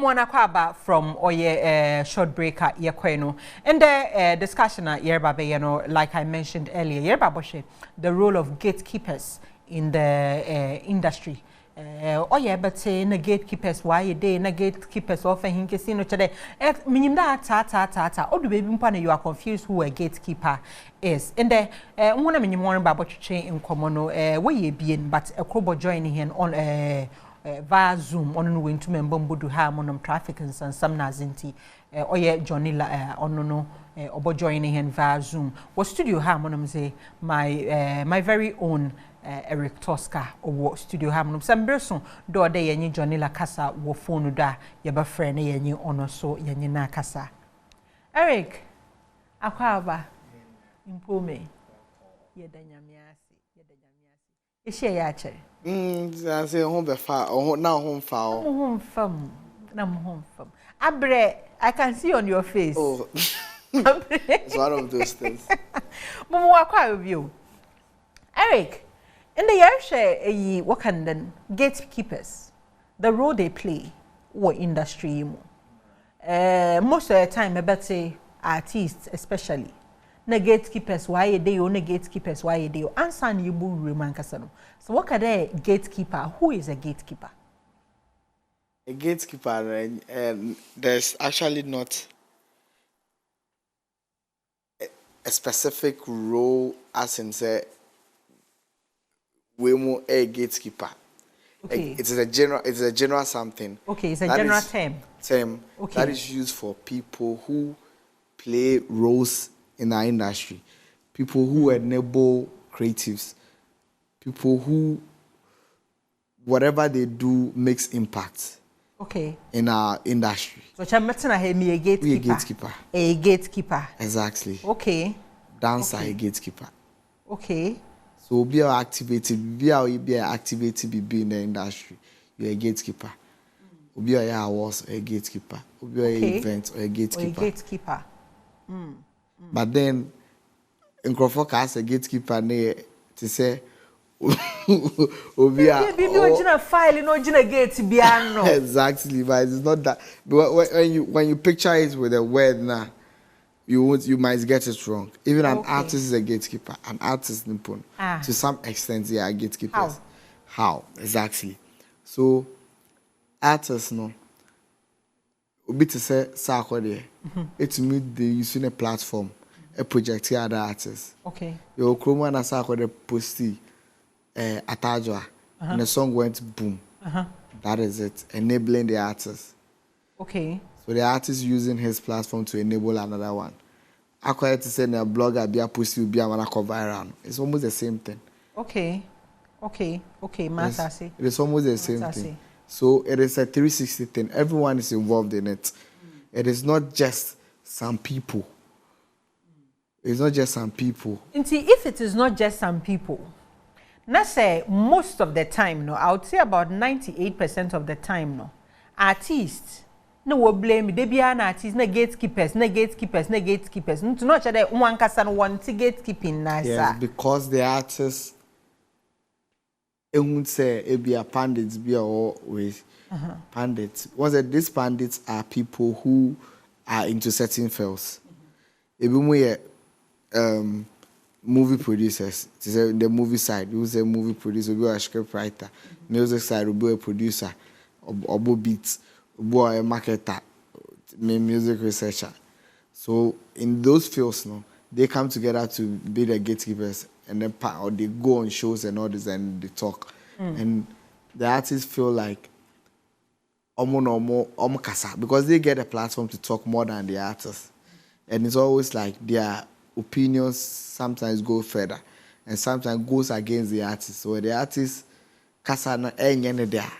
mwana kwaba from oye short breaker ye kweno. And the discussion yerba be like I mentioned earlier, yerba boshe the role of gatekeepers in the industry. Oh yeah, but say na gatekeepers why you day na gatekeepers often hinkesi no chade. Minimda ta. Oh, the baby mpana you are confused who a gatekeeper is. And the one minim one about chain in common where ye being, but a crobo joining him on via Zoom on going to member do have monum traffic and some nazinti oh yeah JONILAR on no obo joining him via Zoom. What studio ha monum say my very own Eric Tosca or studio hamnum some person do de yenyi JONILAR kasa wo phone da ye ba friend yenyi ono so yenyi na kasa Eric akwaba impome ye da nyamiase e she ya chere I say home be far or now home far home fam abre I can see on your face oh it's one of those things momo akwa review Eric. In the year, what can then gatekeepers, the role they play, what industry most of the time, I bet say artists especially. Na gatekeepers, why they own gatekeepers, why they answer you man kasano. So what can a gatekeeper? Who is a gatekeeper? A gatekeeper, there's actually not a specific role as in say. We more a gatekeeper. Okay. It's a general something. Okay, it's a general term. Okay. That is used for people who play roles in our industry. People who enable creatives. People who whatever they do makes impact. Okay. In our industry. So Chamatana had me a gatekeeper. We a gatekeeper. A gatekeeper. Exactly. Okay. Dancer a gatekeeper. Okay. So be activated, be activated, be in the industry. You're a gatekeeper. Be a awards or a gatekeeper. Be a event or a gatekeeper. Or a gatekeeper. But then, in Crawford as a gatekeeper, to say, be a file in original gate piano. Exactly, but it's not that. But when you picture it with a word now. You might get it wrong. Even an artist is a gatekeeper. An artist, Nippon. To some extent, they are gatekeepers. How? Exactly. So, artists, no. Obi to say, Sako there. It's me, they using a platform, a project here, other artists. Okay. Your Chroma and Sako there posted Atajwa, and the song went boom. That is it. Enabling the artist. Okay. So the artist using his platform to enable another one. I quite to say a blogger be a pussy will be a wanna cover around. It's almost the same thing. Okay. Matasi. It is almost the same thing. So it is a 360 thing. Everyone is involved in it. It is not just some people. It's not just some people. And see, if it is not just some people, not say most of the time, no, I would say about 98% of the time, no, artists. No we blame they be an artist, na gatekeepers. No to not that one person want to gatekeeping nice. Yes, because the artists it won't say it be a pandits be all with pandits. Was that these pandits are people who are into certain fields. Even we movie producers, the movie side, we say movie producer, we are a script writer, music side, we be a producer, or beats. Boy, a marketer, music researcher. So in those fields, no, they come together to be the gatekeepers, and then or they go on shows and all this, and they talk. And the artists feel like because they get a platform to talk more than the artists, and it's always like their opinions sometimes go further, and sometimes goes against the artist. So the artist kasa na there.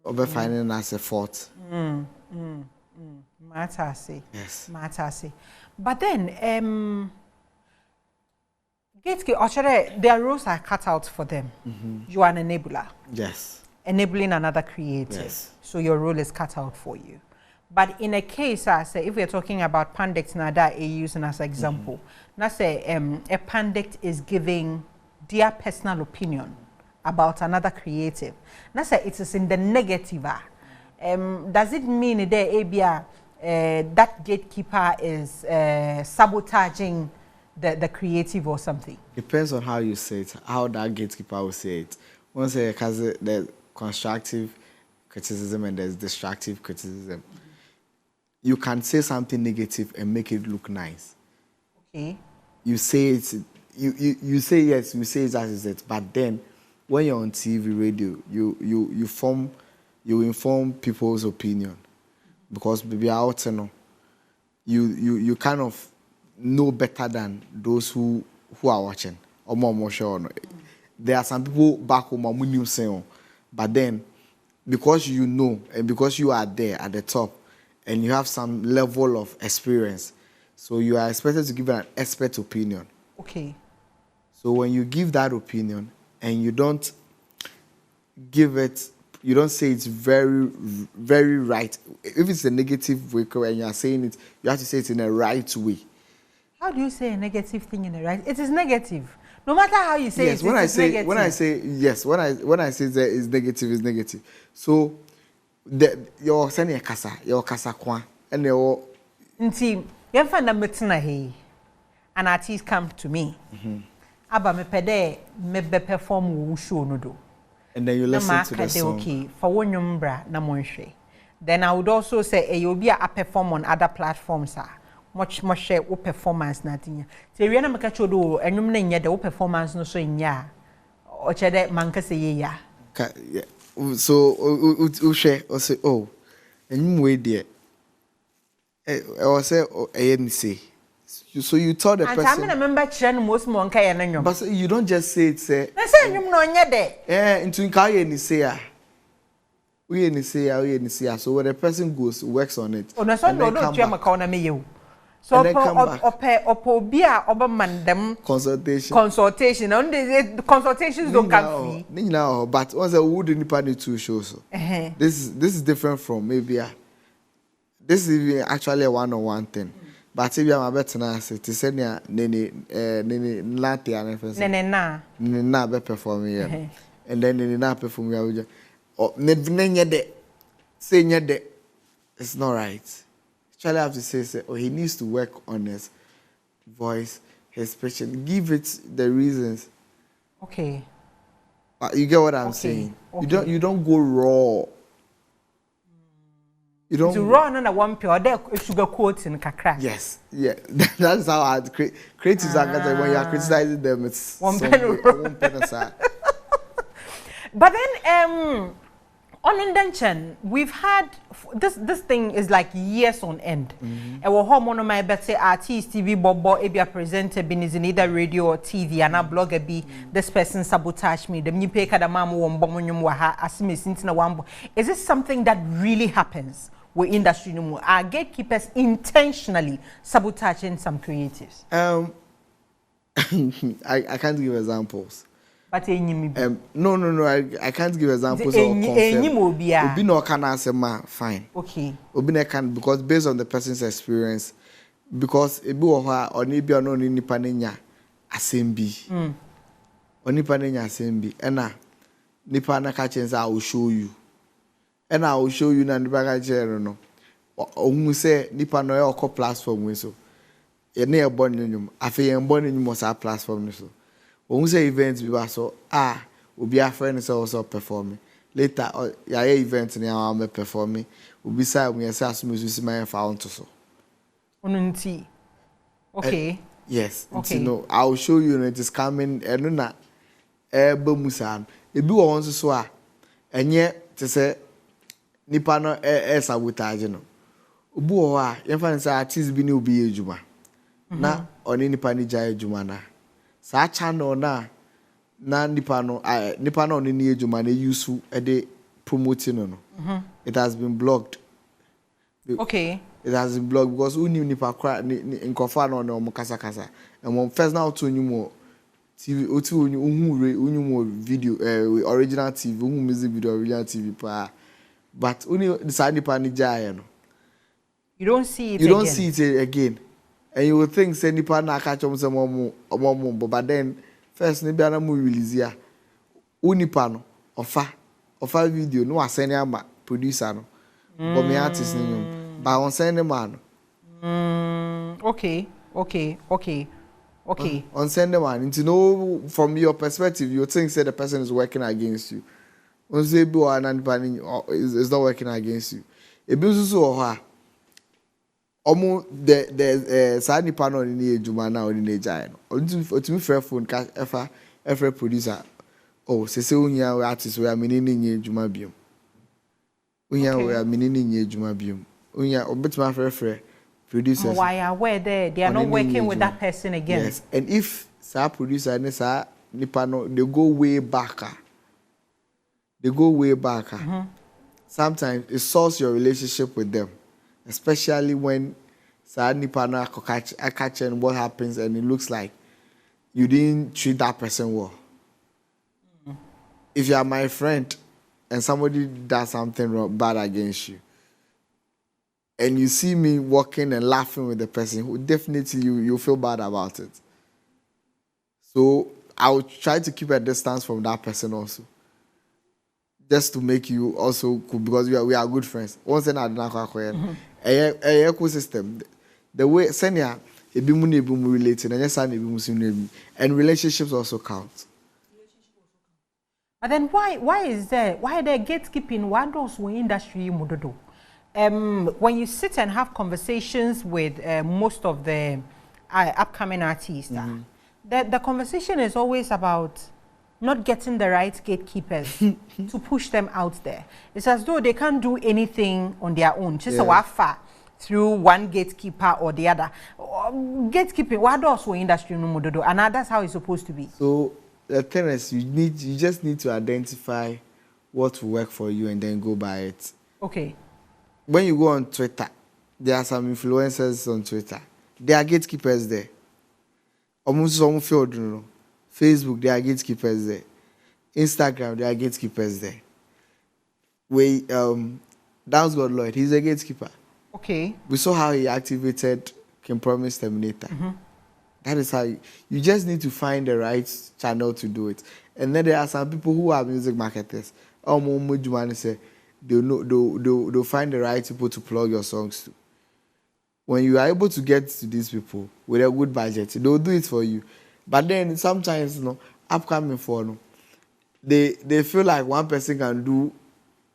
Over finding as a fault. Matasi. Yes. Matasi. But then, gatekeepers, their roles are cut out for them. You are an enabler. Yes. Enabling another creative. Yes. So your role is cut out for you. But in a case, I say, if we're talking about pandits, now that I using as an example, now say a pandit is giving their personal opinion about another creative. Now say it is in the negative. does it mean that ABR that gatekeeper is sabotaging the creative or something? Depends on how you say it, how that gatekeeper will say it. Once it has the constructive criticism and there's destructive criticism. You can say something negative and make it look nice. Okay. You say it, you say yes, you say it as it, but then when you're on TV, radio, you inform people's opinion. Because baby out you kind of know better than those who are watching. Or more sure. There are some people back home who knew saying, but then because you know and because you are there at the top and you have some level of experience, so you are expected to give an expert opinion. Okay. So when you give that opinion and you don't give it, you don't say it's very, very right. If it's a negative way and you are saying it, you have to say it in a right way. How do you say a negative thing in a right? It is negative. No matter how you say yes, it, it's negative. When I say yes, when I say that is negative, is negative. So you're saying your kasa kwa, and your team. You find a meeting here, an artist come to me. Aba me pede me be perform show no do. And then you listen to the song. Okay, for one yumbra na monhwe. Then I would also say you be a perform on other platforms much more share performance na tinya. Say we na make cho do enum na nya the performance no so nya. O che de manka say ya. So u share o say oh enum we there. I say ANC. So you told the person. And I remember children most monka ya na nyom. But you don't just say it say. Na say nyom no nya de. Into nka ye ni say ya. We ni say ya. So when the person goes works on it. Oh no so no do twa maka na me you. So opo bia oba mandem consultation and the consultations don't come free. Now, but once a wood in the two shows. This is different from maybe this is actually a one-on-one thing. But if you are better now, to send ya nene latte and na be perform here, and then nene na perform here. Oh, nene de say de, it's not right. Actually, I have to say, oh, he needs to work on his voice, his pitch, give it the reasons. Okay. You get what I'm saying? Okay. You don't go raw. You don't to raw on a one pure there sugar quotes in kakra. Yes, yeah. That's how I creatives are when you are criticizing them. It's one pen aside. But then on indention, we've had this thing is like years on end. And we're home my better artist, TV bobo, ebia presenter, been is in either radio or TV, and a blogger be this person sabotage me. The new pay kada mamu wambomonyum waha asime sintina wambo. Is this something that really happens with industry no more? Are gatekeepers intentionally sabotaging some creatives? I can't give examples. But no, I can't give examples or confirm. Obi no can answer ma fine. Okay. Obi no can because based on the person's experience, because ebi oha oni bi ono ni nipa nenya asembi. Oni nipa nenya asembi. Ena nipa na ka chense I will show you. And I will show you na nipa ka chere no. Ohun say nipa no e okọ platform we so. E na e born nyum. Afi e born nyum sa platform no so. When we say events, we so we'll be a friend is also performing. Later, yeah, events and I'm performing. We'll be side when you say as music my found to so. Okay. Yes. Okay. No, I will show you. It is coming. And no, musan. It be one so and yet to say nipa no sabotage no. Ubu wa you find say artist bi ni obi ejuma. Na oni nipa ni jaya ejuma na. Sa channel na nipa no ni ejuma na use e dey promoting no. It has been blocked. Okay. It has been blocked because uni nipa kra nkofa no mo kasa and when first now to nyumo TV otu unyu video original TV unyu music video original TV pa but uni decide nipa ni jaya no. You don't see it again. And you would think say nipa na catch on some more but then first ni bia na mu release ya unipa no offer video no asene ama producer no but me artist name. But on Sunday man. Okay. On Sunday man, to know from your perspective, you think say the person is working against you. On say be or is not working against you. E bi so or omo the side nipa no ni ejuma na oni na ejai no. Otimi frɛ phone ka efa producer. Oh, say unya artist we amini ni ejuma biom. Unya we amini ni ejuma biom. Unya obetima frɛ producers. Why are where they are not working with that person again? Yes, and if sa producer and sa nipa no they go way back. They go way back. Sometimes it solves your relationship with them, especially when sa nipa no catch and what happens and it looks like you didn't treat that person well. If you are my friend and somebody does something wrong, bad against you, and you see me walking and laughing with the person, definitely you feel bad about it. So I will try to keep a distance from that person also, just to make you also cool, because we are good friends. Once in a ecosystem, the way senior related and relationships also count. But then why is there gatekeeping? What does we industry mudodo? When you sit and have conversations with most of the upcoming artists, the conversation is always about not getting the right gatekeepers to push them out there. It's as though they can't do anything on their own. Just a wafa through one gatekeeper or the other. Gatekeeping, what does we industry no mudodo? And that's how it's supposed to be. So the thing is, you just need to identify what will work for you and then go by it. Okay. When you go on Twitter, there are some influencers on Twitter. There are gatekeepers there. Almost some field, you know. Facebook, there are gatekeepers there. Instagram, there are gatekeepers there. Downs God Lloyd, he's a gatekeeper. Okay. We saw how he activated Kim Promise Terminator. That is how you just need to find the right channel to do it. And then there are some people who are music marketers. They'll find the right people to plug your songs to. When you are able to get to these people with a good budget, they'll do it for you. But then sometimes, upcoming for they feel like one person can do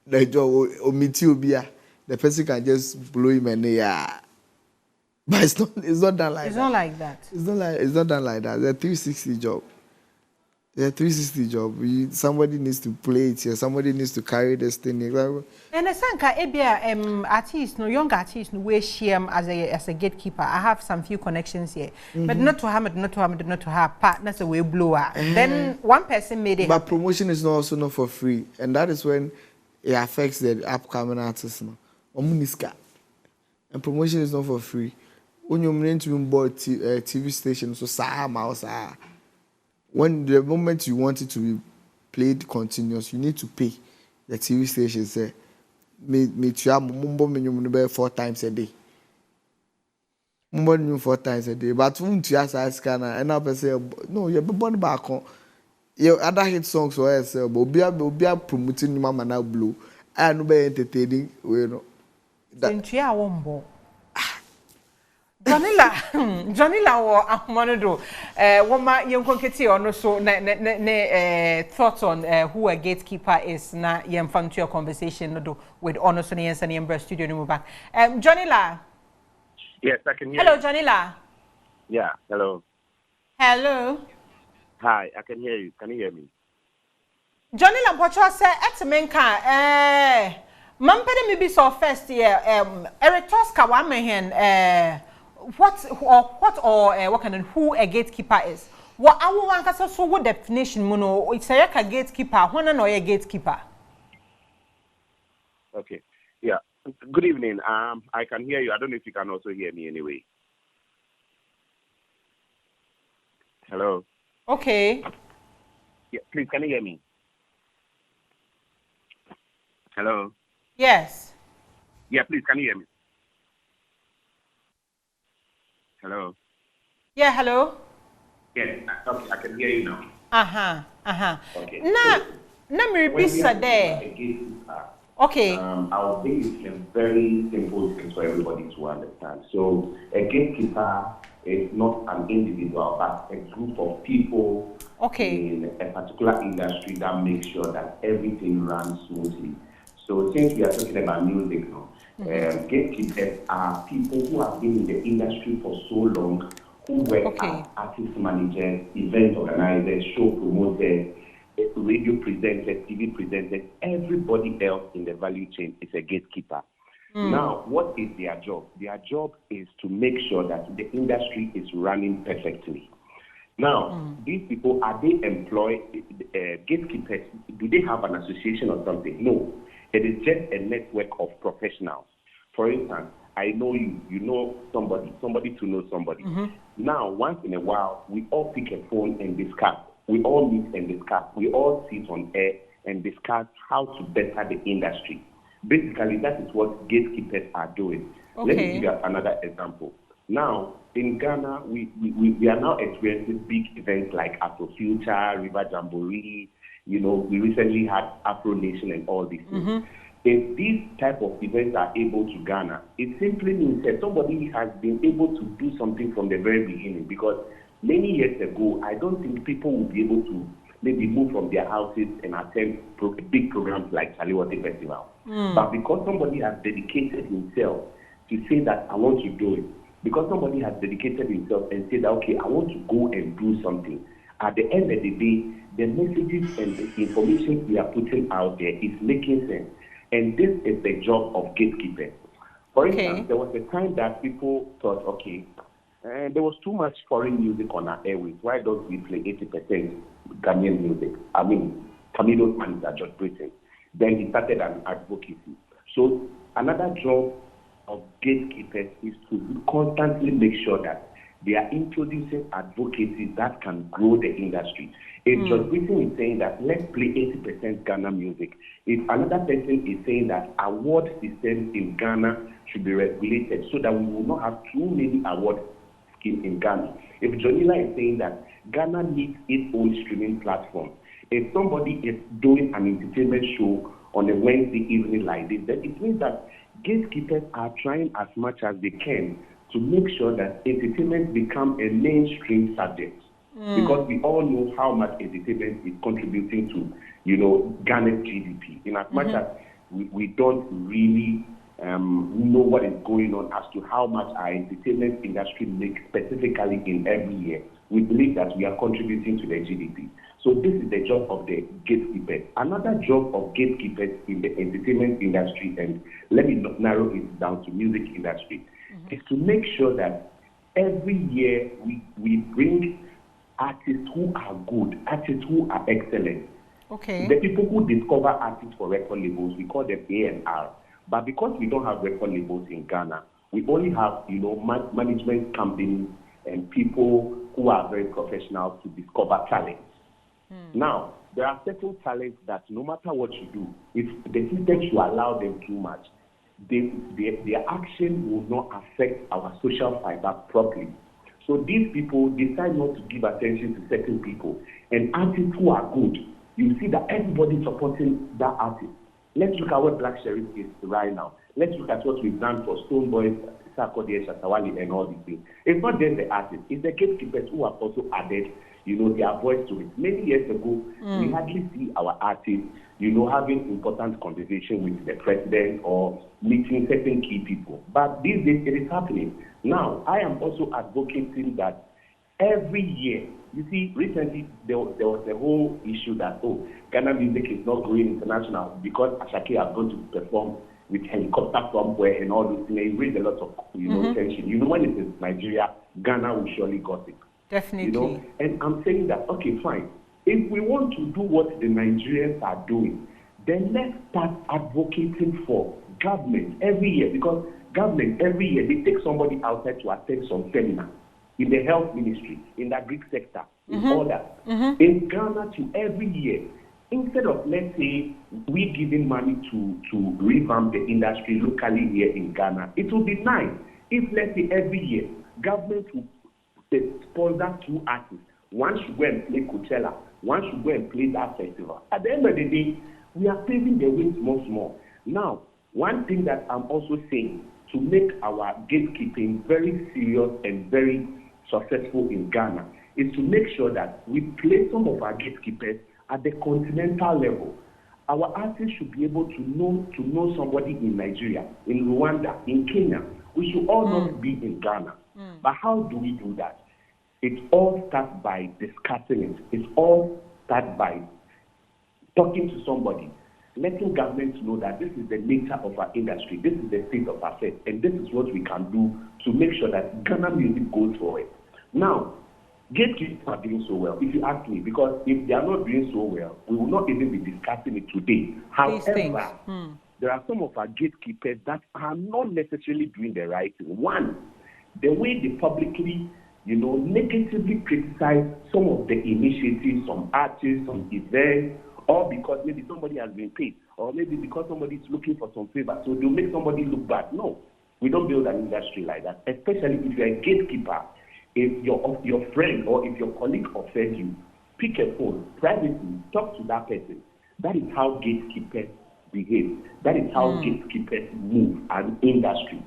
the job or the person can just blow him and but it's not done like that. It's not like that. It's not done like that. It's a 360 job. It's a 360 job. Somebody needs to play it here. Somebody needs to carry this thing. And I think artists, young artists, we share as a gatekeeper. I have some few connections here, but not to have partners away blower. Then one person made it. But promotion is also not for free, and that is when it affects the upcoming artists. And promotion is not for free. When you're meant to board TV station, so when the moment you want it to be played continuous, you need to pay the TV station. Say, me to have 4 times a day. 4 times a day. But when you ask scanner, and I say, no, you're born back on your other hit songs or else, but be promoting Mama Now Blue. I know be entertaining, Jonilar or Ahmado, Woma young Conketi or no so thoughts on who a gatekeeper is na yam fun to your conversation with Honor Sonians and Yambra Studio no back. Jonilar. Yes, I can hear. Hello, Jonilar. Yeah, hello. Hello. Hi, I can hear you. Can you hear me? Jonilar, what you say at Menka, Mampede me be so first year, Eric Tosca Wamahan, what kind of who a gatekeeper is? What I want to so what definition mono it's a gatekeeper, one and a gatekeeper. Okay. Yeah. Good evening. I can hear you. I don't know if you can also hear me anyway. Hello. Okay. Yeah, please can you hear me? Hello. Yes. Yeah, please can you hear me? Hello. Yeah, hello. Yes, okay, I can hear you now. Okay. Okay. Na me bisa there. Okay. I'll say it's a very simple thing for everybody to understand. So a gatekeeper is not an individual, but a group of people in a particular industry that make sure that everything runs smoothly. So since we are talking about music now, gatekeepers are people who have been in the industry for so long, who work as artist managers, event organizers, show promoters, radio presenters, TV presenters. Everybody else in the value chain is a gatekeeper. Now, what is their job? Their job is to make sure that the industry is running perfectly. Now, these people, are they employed, gatekeepers, do they have an association or something? No. It is just a network of professionals. For instance, I know you, you know somebody to know somebody. Now, once in a while, we all pick a phone and discuss. We all meet and discuss. We all sit on air and discuss how to better the industry. Basically, that is what gatekeepers are doing. Let me give you another example. Now, in Ghana, we are now experiencing big events like Afrofuture, River Jamboree. You know, we recently had Afro Nation and all these things. If these type of events are able to Ghana, it simply means that somebody has been able to do something from the very beginning. Because many years ago, I don't think people would be able to maybe move from their houses and attend big programs like Chaliwate Festival. But because somebody has dedicated himself to say that I want to do it, because somebody has dedicated himself and said that, okay, I want to go and do something, at the end of the day, the messages and the information we are putting out there is making sense. And this is the job of gatekeepers. For instance, there was a time that people thought, okay, there was too much foreign music on our airways. Why don't we play 80% Ghanaian music? I mean, Camilo's manager, George Britain. Then he started an advocacy. So another job of gatekeepers is to constantly make sure that they are introducing advocacy that can grow the industry. If George Britain is saying that let's play 80% Ghana music, if another person is saying that award systems in Ghana should be regulated so that we will not have too many award schemes in Ghana, if JONILAR is saying that Ghana needs its own streaming platform, if somebody is doing an entertainment show on a Wednesday evening like this, then it means that gatekeepers are trying as much as they can to make sure that entertainment become a mainstream subject. Because we all know how much entertainment is contributing to, you know, Ghana's GDP. In as much as we don't really know what is going on as to how much our entertainment industry makes specifically in every year, we believe that we are contributing to the GDP. So this is the job of the gatekeepers. Another job of gatekeepers in the entertainment industry, and let me narrow it down to music industry, is to make sure that every year we bring artists who are good, artists who are excellent. The people who discover artists for record labels, we call them A&R. But because we don't have record labels in Ghana, we only have, you know, management companies and people who are very professional to discover talents. Now, there are certain talents that no matter what you do, if the system should allow them too much, their action will not affect our social fiber properly. So these people decide not to give attention to certain people. And artists who are good, you see that everybody is supporting that artist. Let's look at what Black Sheriff is right now. Let's look at what we've done for Stone Boys, Sarkodie, Shatawale, and all these things. It's not just the artists, it's the gatekeepers who have also added, you know, their voice to it. Many years ago, we hardly see our artists, you know, having important conversation with the president or meeting certain key people. But these days, it is happening. Now, I am also advocating that every year, you see, recently there was a whole issue that, oh, Ghana music is not going international because Ashake are going to perform with helicopter somewhere and all those things. It raised a lot of, you know, tension. You know, when it is Nigeria, Ghana will surely gossip. Definitely. You know, and I'm saying that, okay, fine. If we want to do what the Nigerians are doing, then let's start advocating for government every year, because government every year, they take somebody outside to attend some seminar in the health ministry, in the Greek sector, in all that. In Ghana, to every year, instead of, let's say, we giving money to revamp the industry locally here in Ghana, it would be nice if, let's say, every year, government would sponsor 2 artists. One should go and play Coachella, one should go and play that festival. At the end of the day, we are paving the way small. Now, one thing that I'm also saying to make our gatekeeping very serious and very successful in Ghana is to make sure that we place some of our gatekeepers at the continental level. Our artists should be able to know somebody in Nigeria, in Rwanda, in Kenya. We should all not be in Ghana. But how do we do that? It all starts by discussing it. It all starts by talking to somebody, letting governments know that this is the nature of our industry, this is the state of affairs, and this is what we can do to make sure that Ghana music goes forward. Now, gatekeepers are doing so well, if you ask me, because if they are not doing so well, we will not even be discussing it today. However, there are some of our gatekeepers that are not necessarily doing the right thing. One, the way they publicly, negatively criticize some of the initiatives, some artists, some events, or because maybe somebody has been paid, or maybe because somebody is looking for some favor, so they'll make somebody look bad. No, we don't build an industry like that, especially if you're a gatekeeper. If your friend or if your colleague offends you, pick a phone, privately, talk to that person. That is how gatekeepers behave. That is how gatekeepers move as an industry.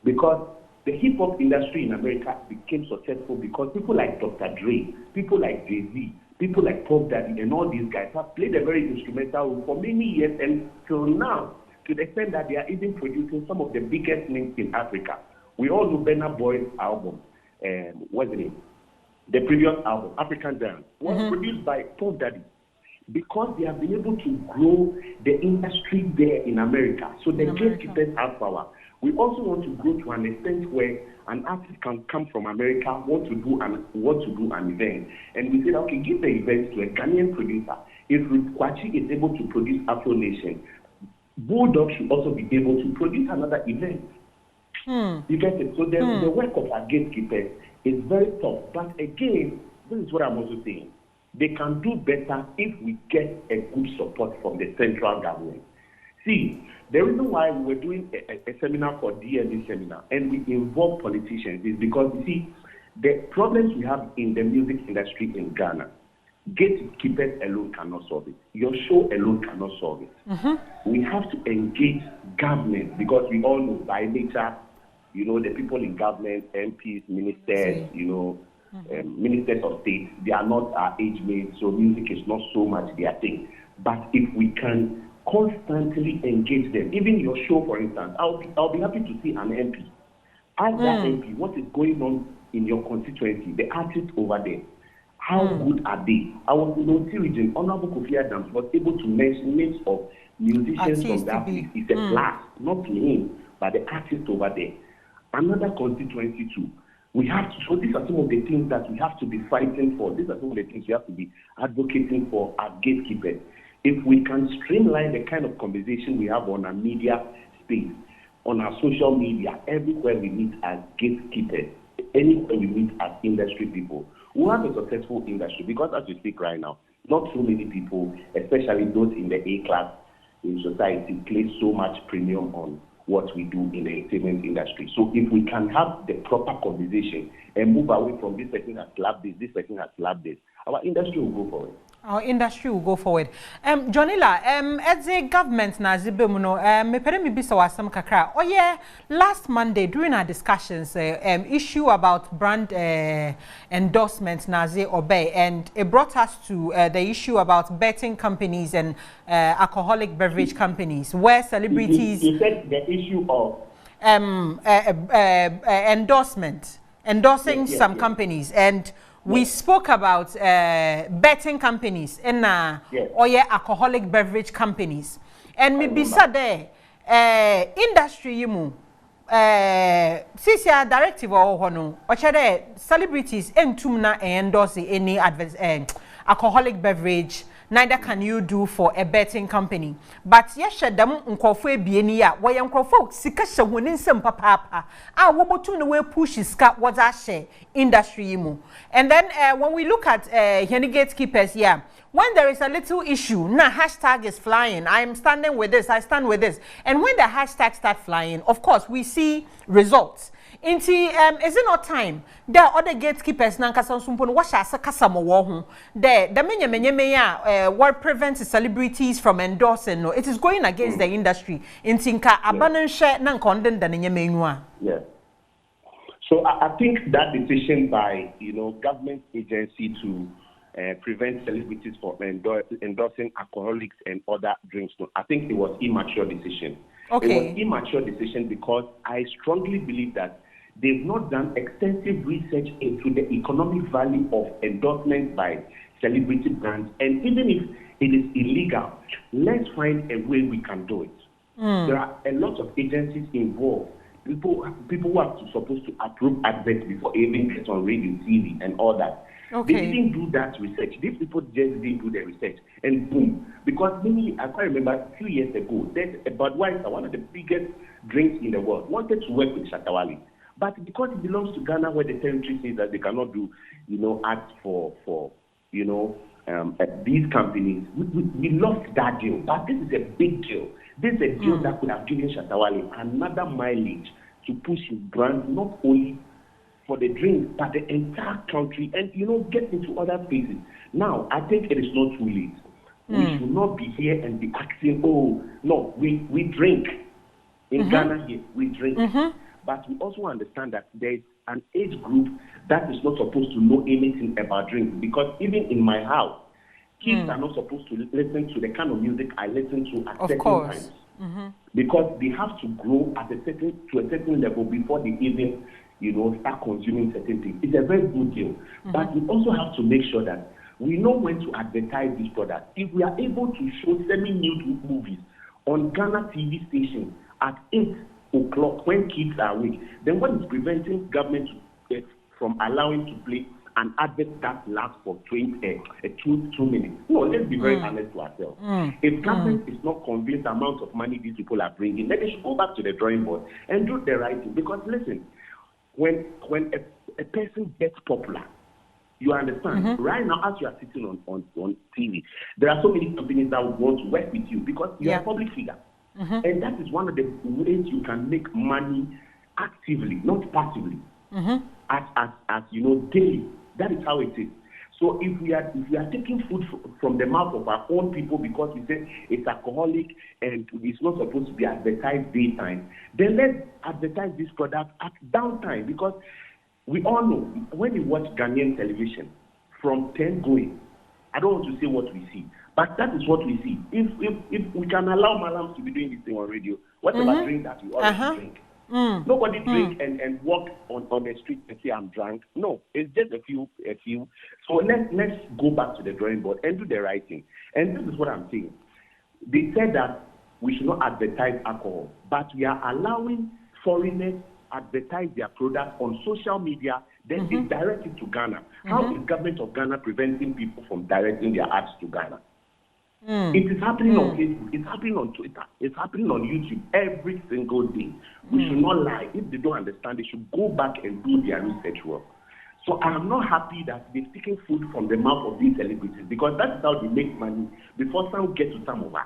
Because the hip-hop industry in America became successful because people like Dr. Dre, people like Jay-Z, people like Puff Daddy, and all these guys have played a very instrumental role for many years and till now, to the extent that they are even producing some of the biggest names in Africa. We all know Burna Boy's album. What's the name? The previous album, African Dance, was produced by Puff Daddy because they have been able to grow the industry there in America. So the gatekeepers have power. We also want to grow to an extent where an artist can come from America, want to do an event, and we say, okay, give the event to a Ghanaian producer. If Kwachi is able to produce Afro Nation, Bulldog should also be able to produce another event. You get it? So the work of our gatekeepers is very tough. But again, this is what I'm also saying. They can do better if we get a good support from the central government. See, the reason why we were doing a seminar called DLD seminar and we involve politicians is because, you see, the problems we have in the music industry in Ghana, gatekeepers alone cannot solve it. Your show alone cannot solve it. We have to engage government because we all know by nature, the people in government, MPs, ministers, ministers of state, they are not our age mates, so music is not so much their thing. But if we can constantly engage them, even your show, for instance, I'll be happy to see an MP. Ask that MP what is going on in your constituency, the artists over there. How good are they? I was in the Oti region. Honorable Kofi Adams was able to mention names of musicians from that place. It's a plus, not to him, but the artists over there. Another constituency too. We have to, so these are some of the things that we have to be fighting for. These are some of the things we have to be advocating for as gatekeepers. If we can streamline the kind of conversation we have on our media space, on our social media, everywhere we meet as gatekeepers, anywhere we meet as industry people, we'll have a successful industry. Because as we speak right now, not so many people, especially those in the A class in society, place so much premium on what we do in the entertainment industry. So if we can have the proper conversation and move away from this person has slapped this person has slapped this, our industry will go forward. Our industry will go forward. JONILAR, as a government na zibemuno, me pere mi bisa wasam kakra. Oh yeah, last Monday during our discussions, issue about brand endorsements na ze obey, and it brought us to the issue about betting companies and alcoholic beverage companies, where celebrities. You said the issue of endorsing some companies, and we spoke about betting companies and alcoholic beverage companies. And maybe there industry you since your directive or no, or celebrities entumna endorse any alcoholic beverage. Neither can you do for a betting company. But yes, them unkofwe bienia, why unkofo sikasha winning some papa. Wobotu no way push his cat was our share industry mu. And then when we look at gatekeepers, when there is a little issue, hashtag is flying. I am standing with this, I stand with this. And when the hashtag start flying, of course, we see results. Inti is it not time? There other gatekeepers nankasa nsumpo no washa asa kasa mo wo ho. There the menye ya what prevents celebrities from endorsing no. It is going against the industry. Inti nka abanan hwe na nka onden da nyeme nwa. Yes. So I think that decision by government agency to prevent celebrities from endorsing alcoholics and other drinks, I think it was immature decision. Okay. It was immature decision because I strongly believe that they've not done extensive research into the economic value of endorsement by celebrity brands. And even if it is illegal, let's find a way we can do it. There are a lot of agencies involved. People who are supposed to approve adverts before even get on radio, TV, and all that. Okay. They didn't do that research. These people just didn't do the research, and boom. Because I quite remember a few years ago that Budweiser, one of the biggest drinks in the world, wanted to work with Shatawale, but because it belongs to Ghana, where the territory says that they cannot do, ads for these companies, we lost that deal. But this is a big deal. This is a deal that could have given Shatawale another mileage to push his brand, not only for the drink, but the entire country, and get into other places. Now, I think it is not too late. We should not be here and be acting, oh, no, we drink. In Ghana here, we drink. But we also understand that there is an age group that is not supposed to know anything about drinks, because even in my house, kids are not supposed to listen to the kind of music I listen to at certain times. Because they have to grow to a certain level before they even start consuming certain things. It's a very good deal. But we also have to make sure that we know when to advertise this product. If we are able to show semi-nude movies on Ghana TV stations at 8 o'clock when kids are awake, then what is preventing government from allowing to play an advert that lasts for 2 minutes? No, let's be very honest to ourselves. If government is not convinced the amount of money these people are bringing, then they should go back to the drawing board and do the right thing. Because listen, when a person gets popular, you understand, right now as you are sitting on TV, there are so many companies that would want to work with you because you are a public figure. And that is one of the ways you can make money actively, not passively. As daily. That is how it is. So if we are taking food from the mouth of our own people because we say it's alcoholic and it's not supposed to be advertised daytime, then let's advertise this product at downtime, because we all know when you watch Ghanaian television from 10 going, I don't want to say what we see, but that is what we see. If we can allow Malams to be doing this thing on radio, whatever drink that we always drink. Nobody drink and walk on the street and say I'm drunk. No, it's just a few. So let's go back to the drawing board and do the right thing. And this is what I'm saying. They said that we should not advertise alcohol, but we are allowing foreigners advertise their products on social media, then they direct it to Ghana. How is the government of Ghana preventing people from directing their ads to Ghana? It is happening on Facebook, it's happening on Twitter, it's happening on YouTube every single day. We should not lie. If they don't understand, they should go back and do their research work. So I am not happy that they're taking food from the mouth of these celebrities, because that's how they make money before some get to some of us.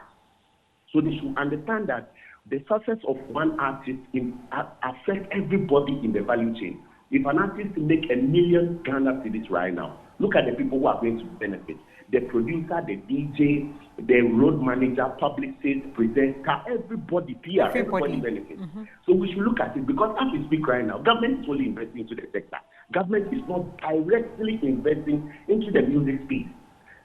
So they should understand that the success of one artist affects everybody in the value chain. If an artist make 1 million Ghana cedis right now, look at the people who are going to benefit. The producer, the DJ, the road manager, public sales, presenter, everybody, PR, everybody benefits. So we should look at it, because as we speak right now, government is only investing into the sector. Government is not directly investing into the music space.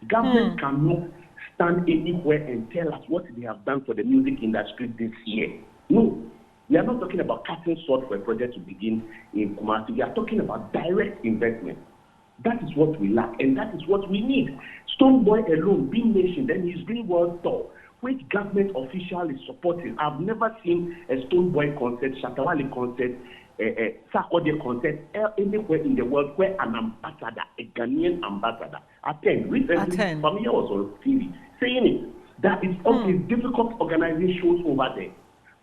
Government cannot stand anywhere and tell us what they have done for the music industry this year. No. We are not talking about cutting short for a project to begin in Kumasi. We are talking about direct investment. That is what we lack, and that is what we need. Stonebwoy alone, being nation, then his Green World Tour, which government official is supporting. I've never seen a Stonebwoy concert, Shatawale concert, Sarkodie concert anywhere in the world where an ambassador, a Ghanaian ambassador, recently, Familia was on TV saying it, that it's difficult organizing shows over there.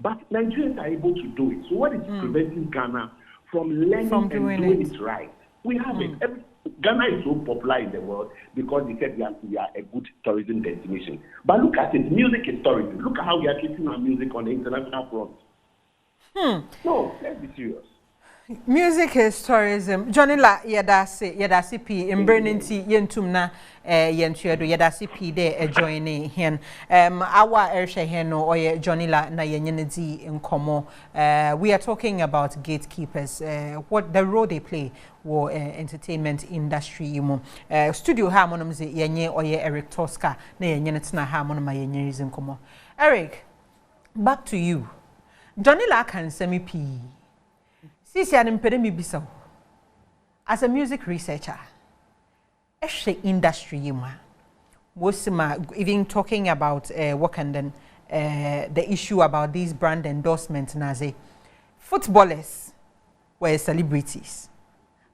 But Nigerians are able to do it. So what is preventing Ghana from learning and doing it right? We have it. Ghana is so popular in the world because they said we are a good tourism destination. But look at it, music is tourism. Look at how we are treating our music on the international front. No, let's be serious. Music is tourism. JONILAR yadasi p imbreninti yentum na yentuedo yadasi p de join hen. Our ershe hen no oye JONILAR na yenyenedi nkomo. We are talking about gatekeepers. What the role they play wo entertainment industry mo. Studio ha monom ze yenye oye Eric Tosca na yenyenetina ha monom ma yenyerize nkomo. Eric, back to you. JONILAR can semi p. Sisi animpedemi bisa. As a music researcher, the industry even talking about work and then the issue about these brand endorsements naze footballers were celebrities,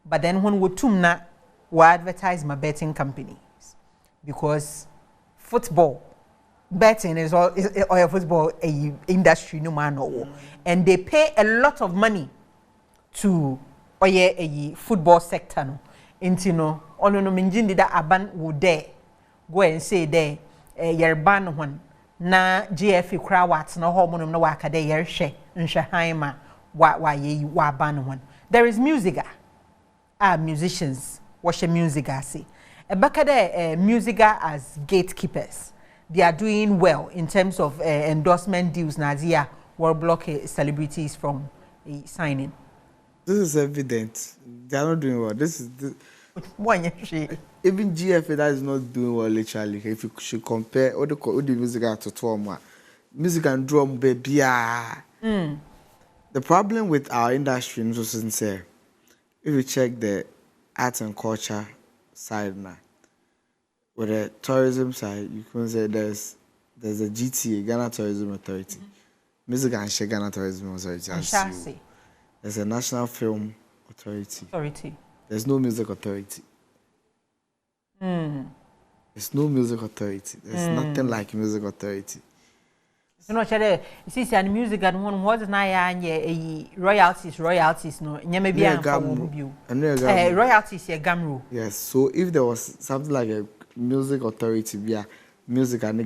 but then when we tumna we advertise my betting companies because football betting is all or football industry no man no, and they pay a lot of money to a football sector no intino ono no minjindi da aban wo there go and say there yerban one na GF kra wat na ho monum na waka there yerhwe nhwe hanma wa ye wa ban one. There is musica musicians wash musica say ebaka there musica as gatekeepers. They are doing well in terms of endorsement deals na zia will block celebrities from signing. This is evident. They are not doing well. This is even GFA that is not doing well literally. If you should compare all the music to Toma, music and drum baby. The problem with our industry is sincere. If you check the arts and culture side now, with the tourism side, you can say there's a GTA, Ghana Tourism Authority, music and Ghana Tourism Authority. There's a National Film Authority. There's no music authority. There's no music authority. There's nothing like music authority. So no chere see and music and one was na ya royalties no nyame bia am royalties ye gamro. Yes, so if there was something like a music authority, music and